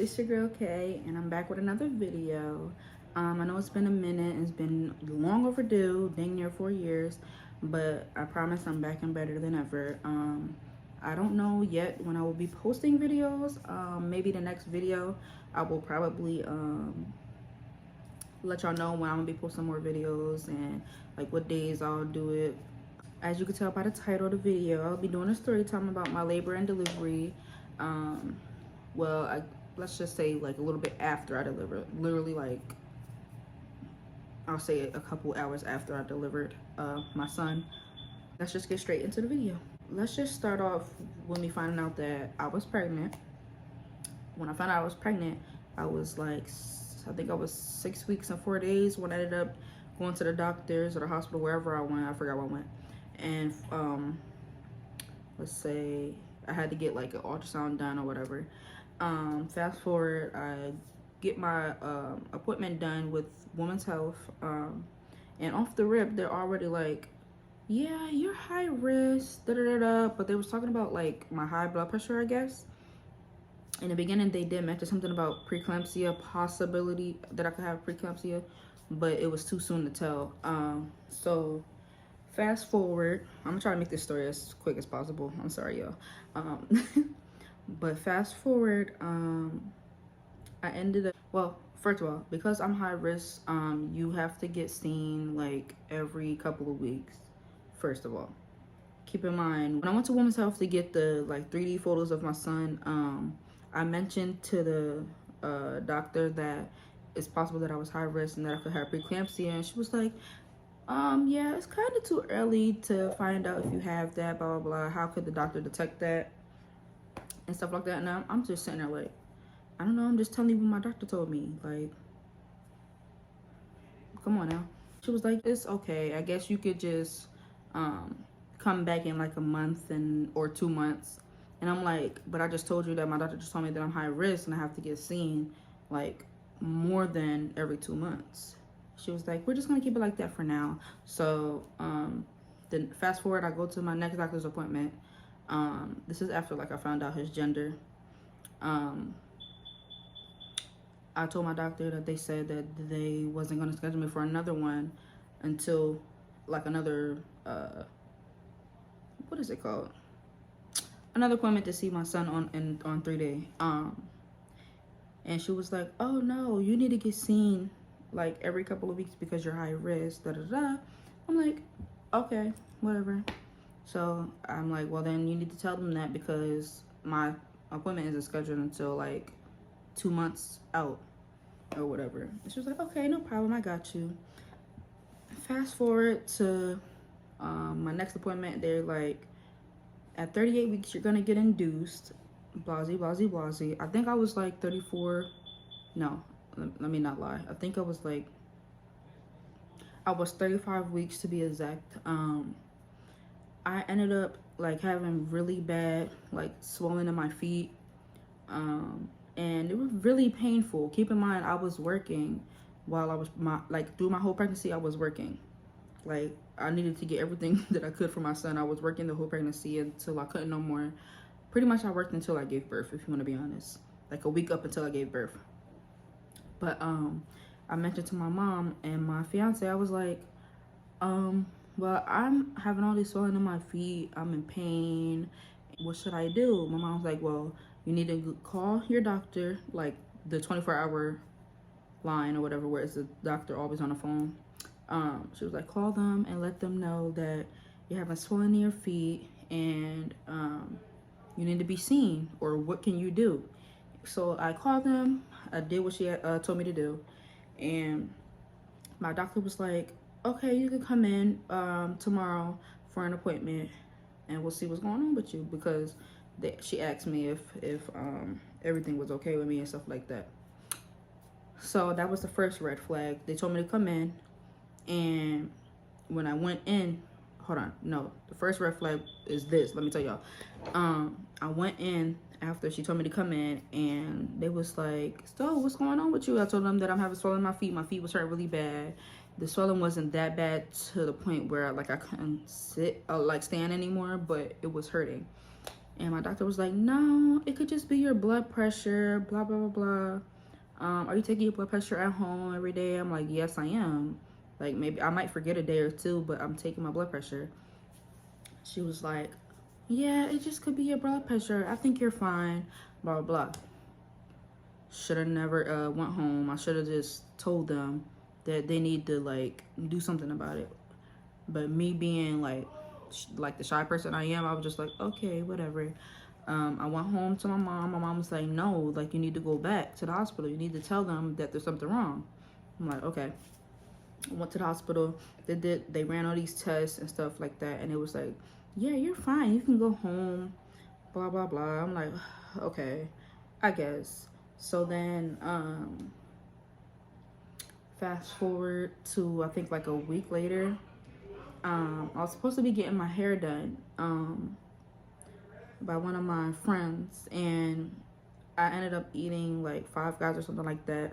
it's your girl Kay, and I'm back with another video. I know it's been a minute, it's been long overdue, dang near 4 years, but I promise I'm back and better than ever. I don't know yet when I will be posting videos. Maybe the next video I will probably let y'all know when I'm gonna be posting more videos and like what days I'll do it. As you can tell by the title of the video, I'll be doing a story time about my labor and delivery. Well, let's just say like a little bit after I delivered. Literally, like, I'll say a couple hours after I delivered my son. Let's just get straight into the video. Let's just start off with me finding out that I was pregnant. When I found out I was pregnant, I was like, I think I was 6 weeks and 4 days when I ended up going to the doctors or the hospital, wherever I went. I forgot where I went. And let's say I had to get like an ultrasound done or whatever. Fast forward, I get my appointment done with Women's Health, and off the rip, they're already like, yeah, you're high risk, da da da da. But they was talking about like my high blood pressure, I guess. In the beginning, they did mention something about preeclampsia, possibility that I could have preeclampsia, but it was too soon to tell. So fast forward, I'm gonna try to make this story as quick as possible. I'm sorry, y'all. But fast forward, I ended up, well, first of all, because I'm high risk, you have to get seen like every couple of weeks, first of all. Keep in mind, when I went to Women's Health to get the like 3D photos of my son, I mentioned to the doctor that it's possible that I was high risk and that I could have preeclampsia, and she was like, yeah, it's kind of too early to find out if you have that, blah, blah, blah. How could the doctor detect that? And stuff like that. And I'm just sitting there like, I don't know, I'm just telling you what my doctor told me. Like, come on now. She was like, it's okay. I guess you could just come back in like a month or 2 months. And I'm like, but I just told you that my doctor just told me that I'm high risk and I have to get seen like more than every 2 months. She was like, we're just gonna keep it like that for now. So then fast forward, I go to my next doctor's appointment. This is after like I found out his gender. I told my doctor that they said that they wasn't gonna schedule me for another one until like another what is it called? Another appointment to see my son on 3 day. And she was like, oh no, you need to get seen like every couple of weeks because you're high risk, da da da. I'm like, okay, whatever. So I'm like, well then you need to tell them that because my appointment isn't scheduled until like 2 months out or whatever. And she was like, okay, no problem, I got you. Fast forward to my next appointment, they're like, at 38 weeks, you're gonna get induced, blasey, blasey, blasey. I think I was like 34, no, let me not lie. I think I was 35 weeks to be exact. I ended up like having really bad like swelling in my feet, and it was really painful. Keep in mind, I was working while I was through my whole pregnancy. I was working. Like, I needed to get everything that I could for my son. I was working the whole pregnancy until I couldn't no more. Pretty much I worked until I gave birth, if you want to be honest. Like a week up until I gave birth. But I mentioned to my mom and my fiance, I was like, well, I'm having all this swelling in my feet. I'm in pain. What should I do? My mom was like, well, you need to call your doctor, like the 24-hour line or whatever, where it's the doctor always on the phone. She was like, call them and let them know that you're having swelling in your feet and you need to be seen, or what can you do? So I called them. I did what she told me to do, and my doctor was like, okay, you can come in tomorrow for an appointment and we'll see what's going on with you, because she asked me if everything was okay with me and stuff like that. So that was the first red flag. They told me to come in. And when I went in, hold on, no, the first red flag is this. Let me tell y'all. I went in after she told me to come in, and they was like, so what's going on with you? I told them that I'm having swelling in my feet. My feet was hurting really bad. The swelling wasn't that bad to the point where like I couldn't sit like stand anymore, but it was hurting. And my doctor was like, no, it could just be your blood pressure, blah, blah, blah, blah. Are you taking your blood pressure at home every day? I'm like, yes, I am. Like, maybe I might forget a day or two, but I'm taking my blood pressure. She was like, yeah, it just could be your blood pressure. I think you're fine, blah, blah, blah. Should have never went home. I should have just told them that they need to, like, do something about it. But me being, like the shy person I am, I was just like, okay, whatever. I went home to my mom. My mom was like, no, like, you need to go back to the hospital. You need to tell them that there's something wrong. I'm like, okay. I went to the hospital. They ran all these tests and stuff like that. And it was like, yeah, you're fine. You can go home, blah, blah, blah. I'm like, okay, I guess. So then, fast forward to, I think, like a week later, I was supposed to be getting my hair done by one of my friends, and I ended up eating like Five Guys or something like that.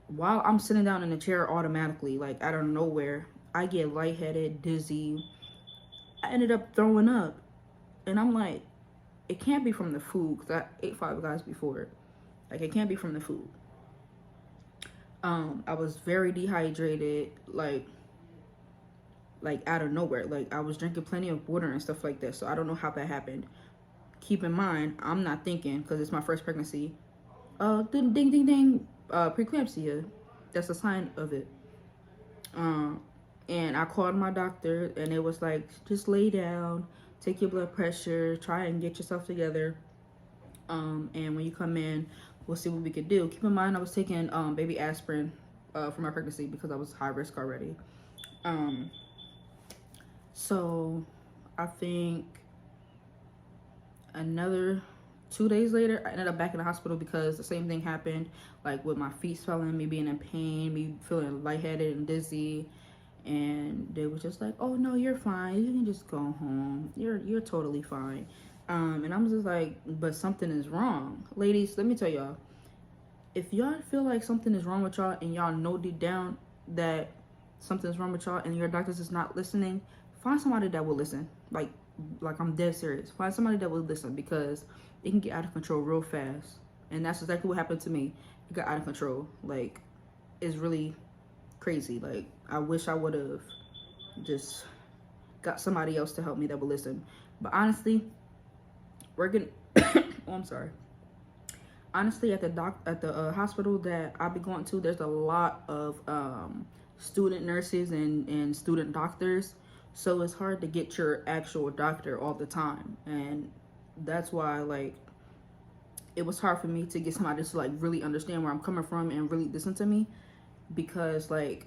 While I'm sitting down in the chair, automatically, like out of nowhere, I get lightheaded, dizzy. I ended up throwing up, and I'm like, it can't be from the food because I ate Five Guys before. Like, it can't be from the food. I was very dehydrated, like out of nowhere. Like, I was drinking plenty of water and stuff like that, so I don't know how that happened. Keep in mind, I'm not thinking, because it's my first pregnancy, ding ding ding ding, preeclampsia. That's a sign of it. And I called my doctor, and it was like, just lay down, take your blood pressure, try and get yourself together, and when you come in, we'll see what we could do. Keep in mind, I was taking baby aspirin for my pregnancy because I was high risk already. So I think another 2 days later, I ended up back in the hospital because the same thing happened, like with my feet swelling, me being in pain, me feeling lightheaded and dizzy. And they were just like, oh no, you're fine, you can just go home, you're totally fine. And I'm just like, but something is wrong. Ladies, let me tell y'all, if y'all feel like something is wrong with y'all and y'all know deep down that something's wrong with y'all and your doctor's is not listening, find somebody that will listen. Like I'm dead serious. Find somebody that will listen, because it can get out of control real fast. And that's exactly what happened to me. It got out of control. Like, it's really crazy. Like, I wish I would have just got somebody else to help me that would listen. But honestly, working oh, I'm sorry. Honestly, at the hospital that I'll be going to, there's a lot of student nurses and student doctors. So it's hard to get your actual doctor all the time. And that's why, like, it was hard for me to get somebody to, like, really understand where I'm coming from and really listen to me, because, like,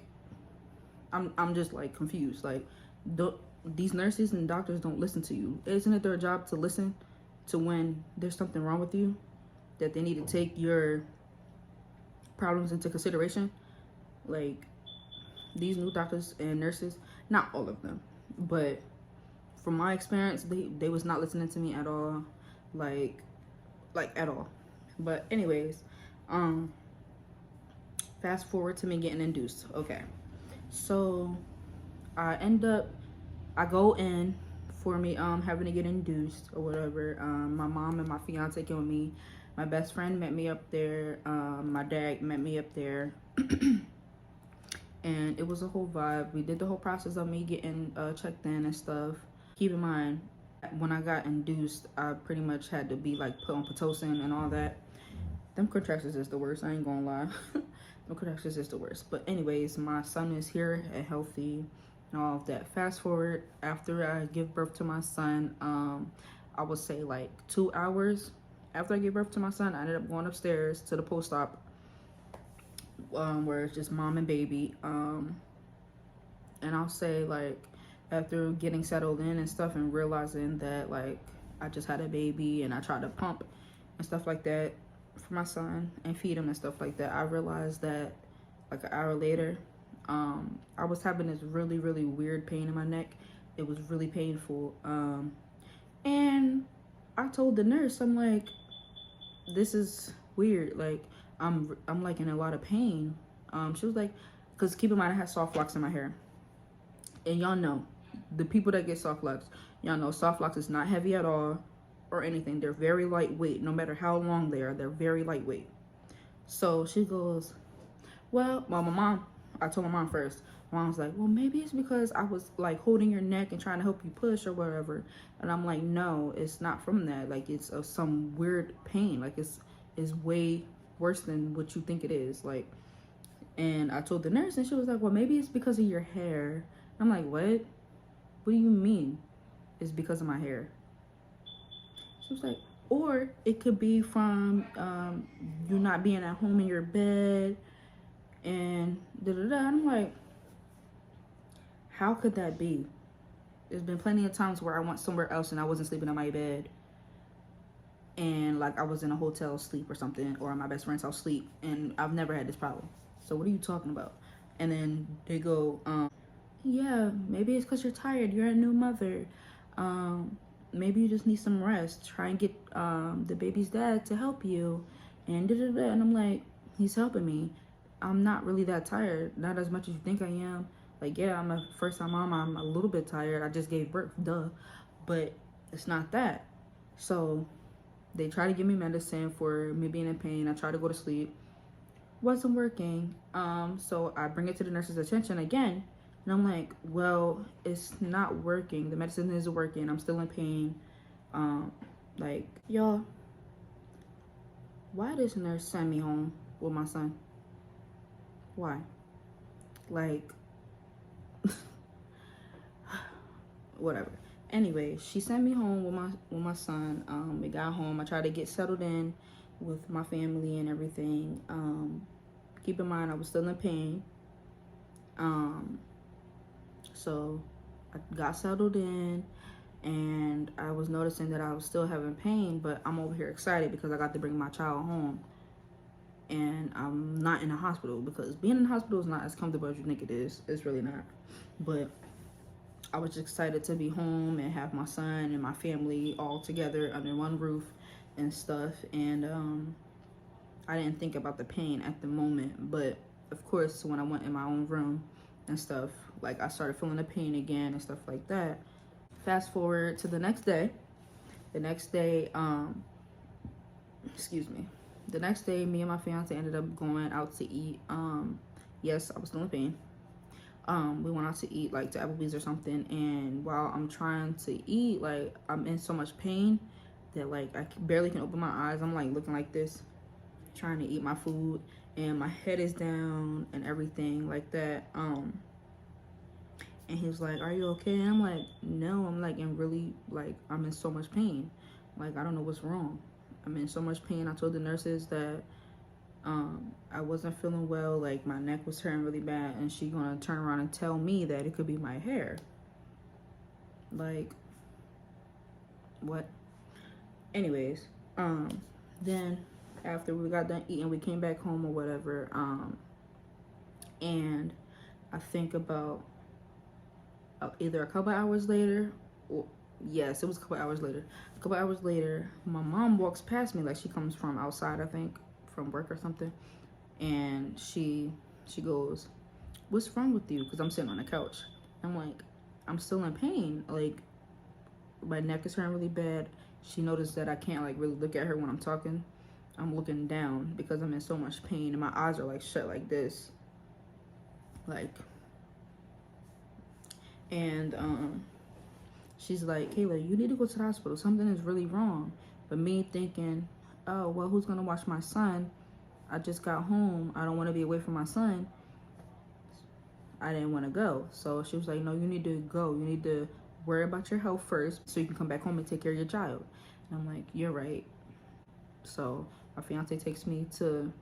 I'm just, like, confused. Like, these nurses and doctors don't listen to you. Isn't it their job to listen to when there's something wrong with you, that they need to take your problems into consideration? Like, these new doctors and nurses, not all of them, but from my experience, they was not listening to me at all, like at all. But anyways, fast forward to me getting induced. Okay, so I go in for me having to get induced or whatever. My mom and my fiance came with me. My best friend met me up there. My dad met me up there. And it was a whole vibe. We did the whole process of me getting checked in and stuff. Keep in mind, when I got induced, I pretty much had to be, like, put on Pitocin and all that. Them contractions is the worst, I ain't gonna lie. Them contractions is the worst. But anyways, my son is here and healthy and all of that. Fast forward, after I give birth to my son, I would say like 2 hours after I gave birth to my son, I ended up going upstairs to the post-op, where it's just mom and baby. And I'll say, like, after getting settled in and stuff and realizing that, like, I just had a baby and I tried to pump and stuff like that for my son and feed him and stuff like that, I realized that, like, an hour later, I was having this really, really weird pain in my neck. It was really painful. And I told the nurse, I'm like, this is weird. Like, I'm like in a lot of pain. She was like, because keep in mind, I had soft locks in my hair. And y'all know, the people that get soft locks, y'all know soft locks is not heavy at all. or anything. They're very lightweight. No matter how long they are, they're very lightweight. So she goes, well, I told my mom first. My mom was like, well, maybe it's because I was like holding your neck and trying to help you push or whatever. And I'm like, no, it's not from that. Like, it's some weird pain. Like, it's way worse than what you think it is. Like, and I told the nurse, and she was like, well, maybe it's because of your hair. I'm like, what? What do you mean it's because of my hair? She was like, or it could be from you not being at home in your bed and da-da-da. I'm like, how could that be? There's been plenty of times where I went somewhere else and I wasn't sleeping in my bed, and like I was in a hotel sleep or something, or at my best friend's house sleep, and I've never had this problem. So what are you talking about? And then they go, yeah, maybe it's because you're tired. You're a new mother. Maybe you just need some rest. Try and get the baby's dad to help you. And da-da-da. And I'm like, he's helping me. I'm not really that tired. Not as much as you think I am. Like, yeah, I'm a first-time mom. I'm a little bit tired. I just gave birth, duh. But it's not that. So they try to give me medicine for me being in pain. I try to go to sleep. Wasn't working. So I bring it to the nurse's attention again. And I'm like, well, it's not working. The medicine isn't working. I'm still in pain. Like, y'all, why does nurse send me home with my son? Why? Like, whatever. Anyway, she sent me home with my son. We got home. I tried to get settled in with my family and everything. Keep in mind, I was still in pain. So I got settled in, and I was noticing that I was still having pain, but I'm over here excited because I got to bring my child home. And I'm not in a hospital, because being in a hospital is not as comfortable as you think it is. It's really not. But I was just excited to be home and have my son and my family all together under one roof and stuff. And I didn't think about the pain at the moment, but of course when I went in my own room and stuff, like I started feeling the pain again and stuff like that. Fast forward to the next day. Excuse me. The next day, me and my fiance ended up going out to eat. Yes, I was still in pain. We went out to eat, like to Applebee's or something, and while I'm trying to eat, like I'm in so much pain that like I barely can open my eyes. I'm like looking like this, trying to eat my food, and my head is down and everything like that. And he was like, are you okay? And I'm like, no, I'm like I'm in so much pain. Like, I don't know what's wrong. I'm in so much pain. I told the nurses that I wasn't feeling well, like my neck was hurting really bad, and she gonna turn around and tell me that it could be my hair. Like, what? Anyways, then after we got done eating, we came back home or whatever, and I think about either a couple hours later, or yes, it was a couple hours later. A couple hours later, my mom walks past me, like she comes from outside, I think, from work or something, and she goes, what's wrong with you? Because I'm sitting on the couch. I'm like, I'm still in pain. Like, my neck is hurting really bad. She noticed that I can't like really look at her when I'm talking. I'm looking down because I'm in so much pain, and my eyes are like shut like this. Like, and she's like, Kayla, you need to go to the hospital. Something is really wrong. But me thinking, oh, well, who's gonna watch my son? I just got home. I don't want to be away from my son. I didn't want to go. So she was like, no, you need to go. You need to worry about your health first so you can come back home and take care of your child. And I'm like, you're right. So my fiance takes me to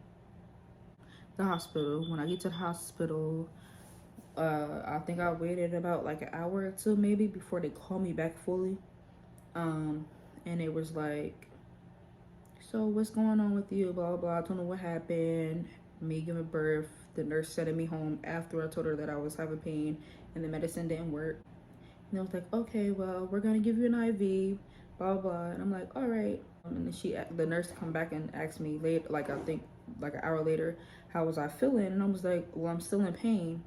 the hospital. When I get to the hospital, I think I waited about like an hour or two maybe before they called me back fully. And it was like, so what's going on with you? Blah, blah, blah. I told her what happened. Me giving birth. The nurse sending me home after I told her that I was having pain and the medicine didn't work. And I was like, okay, well, we're going to give you an IV, blah, blah. And I'm like, all right. And then the nurse come back and asked me later, like I think like an hour later, how was I feeling? And I was like, well, I'm still in pain.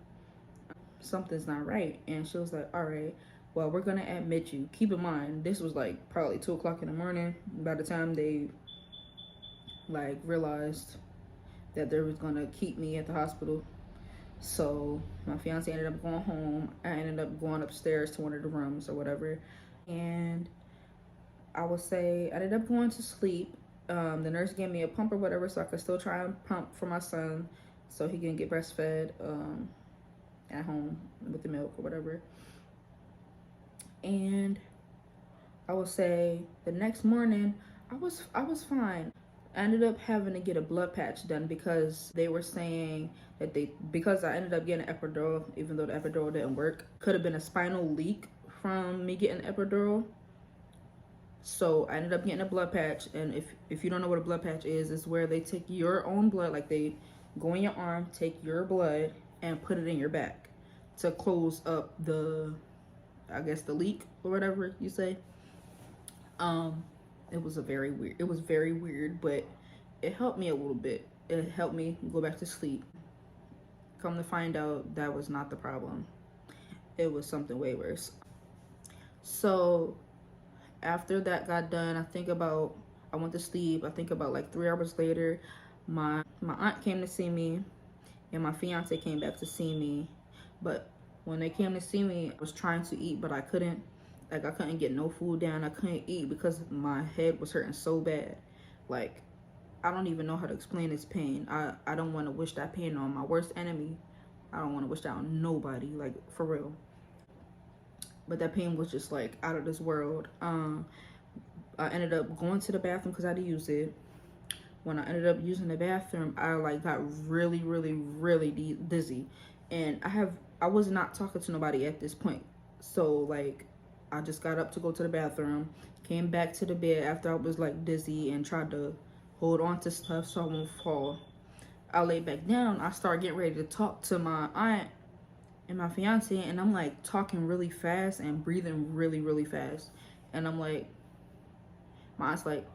Something's not right. And she was like, all right, well, we're gonna admit you. Keep in mind, this was like probably 2 o'clock in the morning by the time they like realized that they was gonna keep me at the hospital. So my fiance ended up going home. I ended up going upstairs to one of the rooms or whatever. And I would say I ended up going to sleep. The nurse gave me a pump or whatever so I could still try and pump for my son so he can get breastfed at home with the milk or whatever. And I would say the next morning I was fine. I ended up having to get a blood patch done because they were saying that because I ended up getting an epidural, even though the epidural didn't work, could have been a spinal leak from me getting an epidural. So I ended up getting a blood patch, and if you don't know what a blood patch is, it's where they take your own blood, like they go in your arm, take your blood, and put it in your back to close up the, I guess, the leak or whatever you say. It was very weird, but it helped me a little bit. It helped me go back to sleep. Come to find out, that was not the problem. It was something way worse. So after that got done, I went to sleep. I think about like 3 hours later, my aunt came to see me and my fiance came back to see me. But when they came to see me, I was trying to eat, but I couldn't. Like, I couldn't get no food down. I couldn't eat because my head was hurting so bad. Like, I don't even know how to explain this pain. I don't want to wish that pain on my worst enemy. I don't want to wish that on nobody, like, for real. But that pain was just, like, out of this world. I ended up going to the bathroom because I had to use it. When I ended up using the bathroom, I, like, got really dizzy. And I was not talking to nobody at this point. So, like, I just got up to go to the bathroom, came back to the bed after I was like dizzy and tried to hold on to stuff so I won't fall. I laid back down. I started getting ready to talk to my aunt and my fiance, and I'm like talking really fast and breathing really fast. And I'm like, my aunt's like,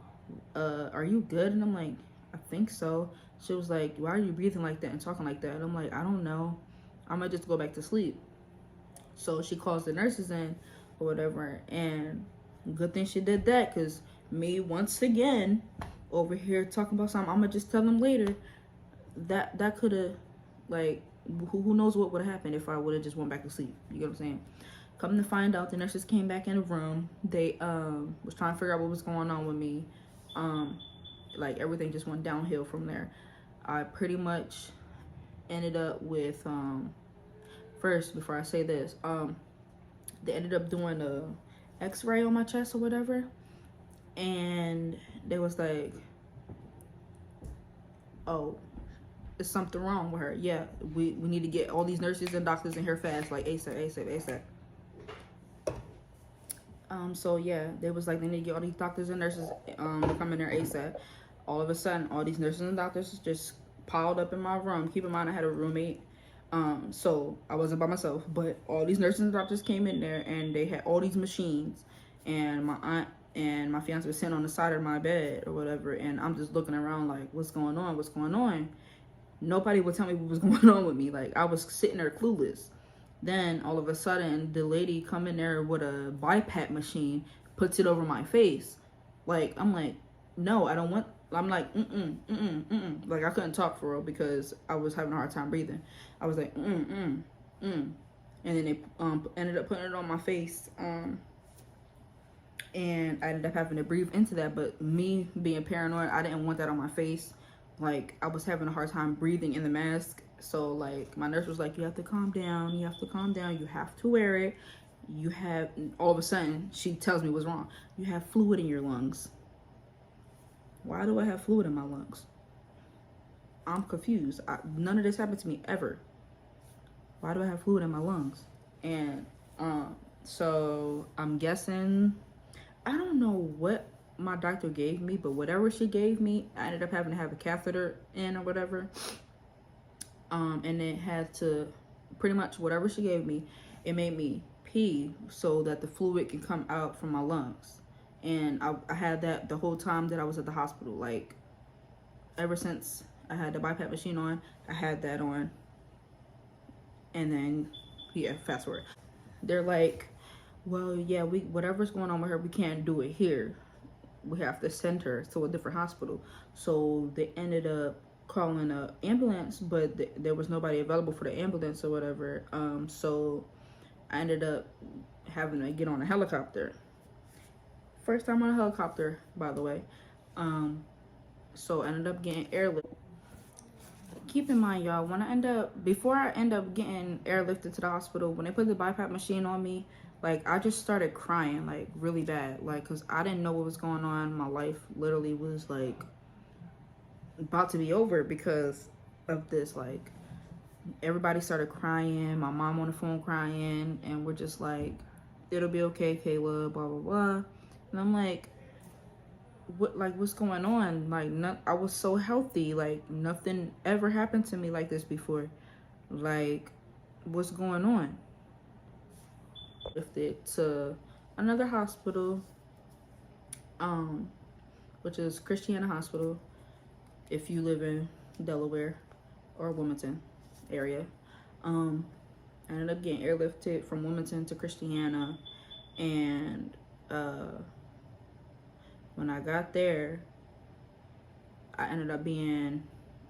are you good? And I'm like, I think so. She was like, why are you breathing like that and talking like that? And I'm like, I don't know. I might just go back to sleep. So she calls the nurses in or whatever, and good thing she did that, because me once again over here talking about something I'm gonna just tell them later, that could have, like, who knows what would have happened if I would have just went back to sleep. You get what I'm saying? Come to find out, the nurses came back in the room. They was trying to figure out what was going on with me. Like, everything just went downhill from there. I pretty much ended up with first, before I say this, they ended up doing a x-ray on my chest or whatever, and they was like, oh, is something wrong with her? Yeah, we need to get all these nurses and doctors in here fast, like ASAP. So yeah, they was like, they need to get all these doctors and nurses to come in there ASAP. All of a sudden, all these nurses and doctors just piled up in my room. Keep in mind, I had a roommate. So I wasn't by myself, but all these nurses and doctors came in there, and they had all these machines, and my aunt and my fiance was sitting on the side of my bed or whatever, and I'm just looking around like, what's going on? Nobody would tell me what was going on with me. Like, I was sitting there clueless. Then all of a sudden, the lady come in there with a BiPAP machine, puts it over my face. Like, I'm like, no, I don't want. I'm like, like, I couldn't talk for real because I was having a hard time breathing. I was like, and then they ended up putting it on my face, and I ended up having to breathe into that. But me being paranoid, I didn't want that on my face. Like, I was having a hard time breathing in the mask. So, like, my nurse was like, you have to calm down, you have to wear it. You have, all of a sudden, she tells me what's wrong. You have fluid in your lungs. Why do I have fluid in my lungs? I'm confused. None of this happened to me ever. Why do I have fluid in my lungs? And so I'm guessing, I don't know what my doctor gave me, but whatever she gave me, I ended up having to have a catheter in or whatever. And it had to, pretty much whatever she gave me, it made me pee so that the fluid can come out from my lungs. And I had that the whole time that I was at the hospital. Like, ever since I had the BiPAP machine on, I had that on. And then, yeah, fast forward. They're like, well, yeah, we whatever's going on with her, we can't do it here. We have to send her to a different hospital. So they ended up calling a ambulance, but there was nobody available for the ambulance or whatever. So I ended up having to get on a helicopter. First time on a helicopter, by the way. Um, so I ended up getting airlift. Keep in mind, y'all, before I end up getting airlifted to the hospital, when they put the BiPAP machine on me, like, I just started crying, like, really bad. Like, because I didn't know what was going on. My life literally was, like, about to be over because of this. Like, everybody started crying. My mom on the phone crying. And we're just like, it'll be okay, Kayla, blah, blah, blah. And I'm like, what's going on? Like, I was so healthy. Like, nothing ever happened to me like this before. Like, what's going on? Lifted to another hospital, which is Christiana Hospital, if you live in Delaware or Wilmington area. I ended up getting airlifted from Wilmington to Christiana, and when I got there, I ended up being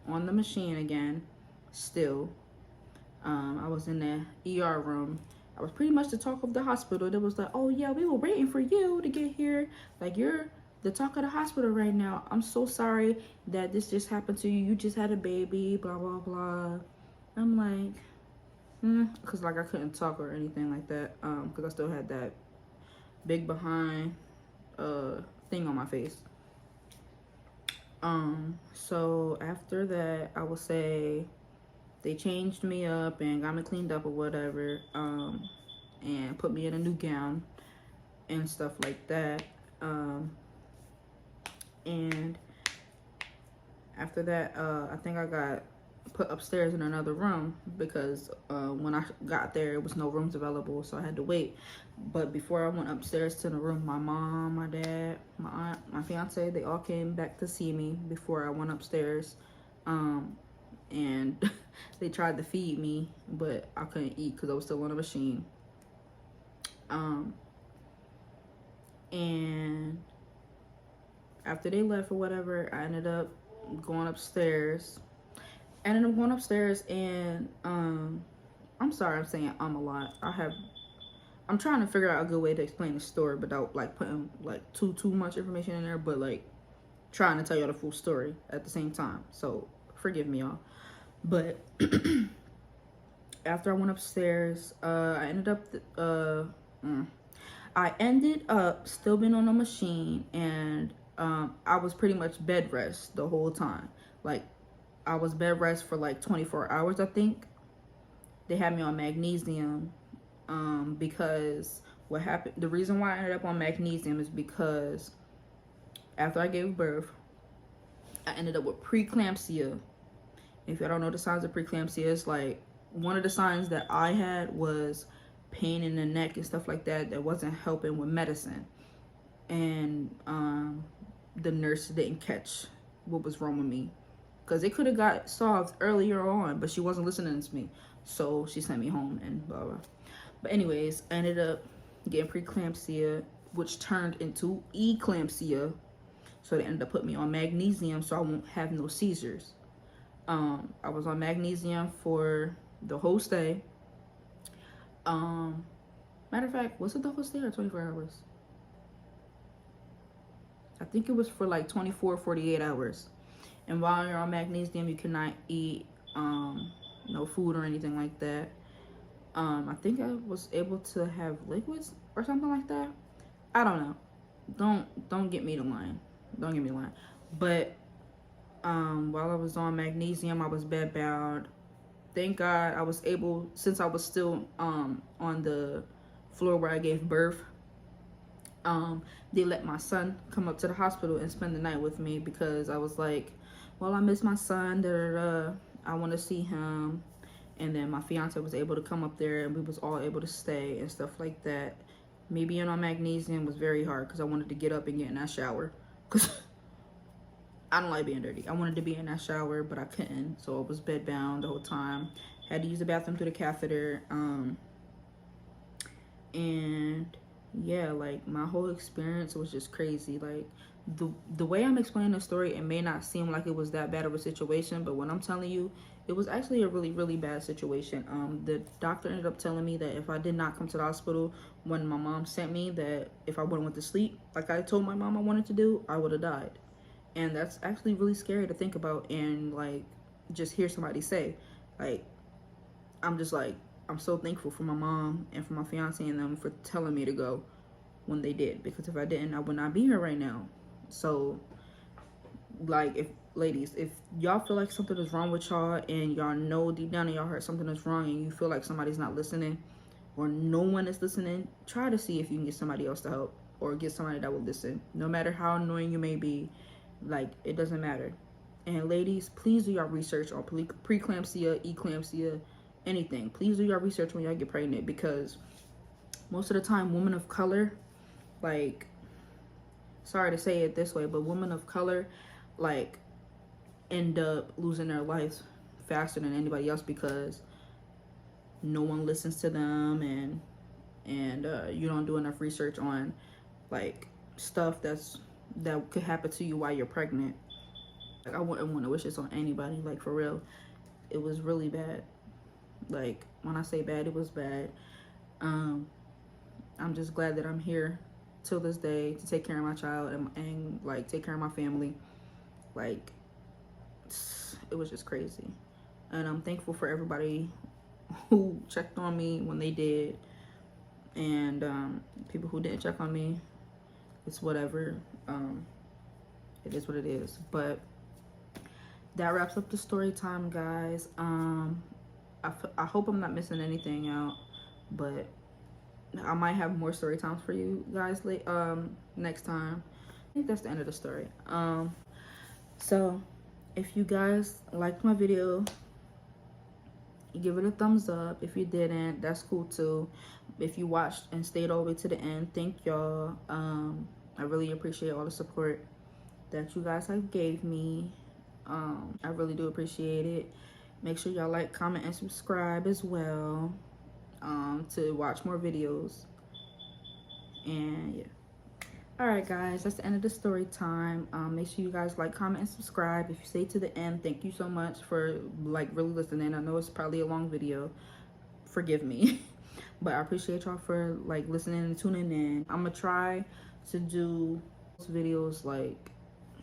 on the machine again, still. I was in the ER room. I was pretty much the talk of the hospital. It was like, oh yeah, we were waiting for you to get here. Like, you're the talk of the hospital right now. I'm so sorry that this just happened to you. You just had a baby, blah, blah, blah. I'm like, because like I couldn't talk or anything like that, because I still had that big behind thing on my face. So after that, I would say they changed me up and got me cleaned up or whatever, and put me in a new gown and stuff like that. And after that, I think I got put upstairs in another room because when I got there, it was no rooms available, so I had to wait. But before I went upstairs to the room, my mom, my dad, my aunt, my fiance, they all came back to see me before I went upstairs. And they tried to feed me, but I couldn't eat because I was still on a machine. And after they left or whatever, I ended up going upstairs. And I'm sorry, I'm saying a lot. I'm trying to figure out a good way to explain the story without like putting like too much information in there, but like trying to tell y'all the full story at the same time. So forgive me, y'all. But after I went upstairs, I ended up still being on a machine, and I was pretty much bed rest the whole time. Like, I was bed rest for like 24 hours, I think. They had me on magnesium because what happened, the reason why I ended up on magnesium is because after I gave birth, I ended up with preeclampsia. If y'all don't know the signs of preeclampsia, it's like one of the signs that I had was pain in the neck and stuff like that wasn't helping with medicine. And the nurse didn't catch what was wrong with me, because it could have got solved earlier on, but she wasn't listening to me. So she sent me home and blah, blah. But anyways, I ended up getting preeclampsia, which turned into eclampsia. So they ended up putting me on magnesium so I won't have no seizures. I was on magnesium for the whole stay. Matter of fact, was it the whole stay or 24 hours? I think it was for like 24, 48 hours. And while you're on magnesium, you cannot eat no food or anything like that. I think I was able to have liquids or something like that. I don't know. Don't get me to line. Don't get me to line. But while I was on magnesium, I was bedbound. Thank God I was able, since I was still on the floor where I gave birth, they let my son come up to the hospital and spend the night with me, because I was like, well, I miss my son, I want to see him. And then my fiance was able to come up there, and we was all able to stay and stuff like that. Me being on magnesium was very hard because I wanted to get up and get in that shower, because I don't like being dirty. I wanted to be in that shower, but I couldn't, so I was bedbound the whole time. Had to use the bathroom through the catheter. And yeah, like my whole experience was just crazy. Like the way I'm explaining the story, it may not seem like it was that bad of a situation, but when I'm telling you, it was actually a really, really bad situation. The doctor ended up telling me that if I did not come to the hospital when my mom sent me, that if I wouldn't went to sleep like I told my mom I wanted to do, I would have died. And that's actually really scary to think about, and like just hear somebody say. Like, I'm just like, I'm so thankful for my mom and for my fiance and them for telling me to go when they did, because if I didn't, I would not be here right now. So like, if ladies, if y'all feel like something is wrong with y'all and y'all know deep down in your heart something is wrong and you feel like somebody's not listening or no one is listening, try to see if you can get somebody else to help or get somebody that will listen. No matter how annoying you may be, like, it doesn't matter. And ladies, please do your research on preeclampsia, eclampsia, anything. Please do your research when y'all get pregnant, because most of the time women of color, like, sorry to say it this way, but women of color like end up losing their lives faster than anybody else because no one listens to them, and you don't do enough research on like stuff that could happen to you while you're pregnant. Like, I wouldn't want to wish this on anybody, like, for real. It was really bad. Like, when I say bad, it was bad. I'm just glad that I'm here till this day to take care of my child and like take care of my family. Like, it was just crazy. And I'm thankful for everybody who checked on me when they did, and people who didn't check on me, it's whatever. It is what it is. But that wraps up the story time, guys. I hope I'm not missing anything out, but I might have more story times for you guys next time. I think that's the end of the story. So if you guys liked my video, give it a thumbs up. If you didn't, that's cool too. If you watched and stayed all the way to the end, thank y'all. I really appreciate all the support that you guys have gave me. I really do appreciate it. Make sure y'all like, comment, and subscribe as well, to watch more videos. And yeah. Alright guys, that's the end of the story time. Make sure you guys like, comment, and subscribe. If you stay to the end, thank you so much for like really listening. I know it's probably a long video, forgive me. But I appreciate y'all for like listening and tuning in. I'm gonna try to do videos like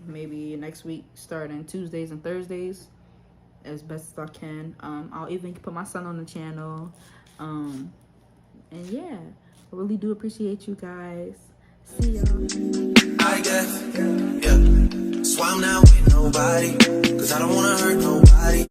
maybe next week, starting Tuesdays and Thursdays, as best as I can. I'll even put my son on the channel. And yeah, I really do appreciate you guys. See y'all. I guess, yeah. So I'm not with nobody, cause I don't wanna hurt nobody.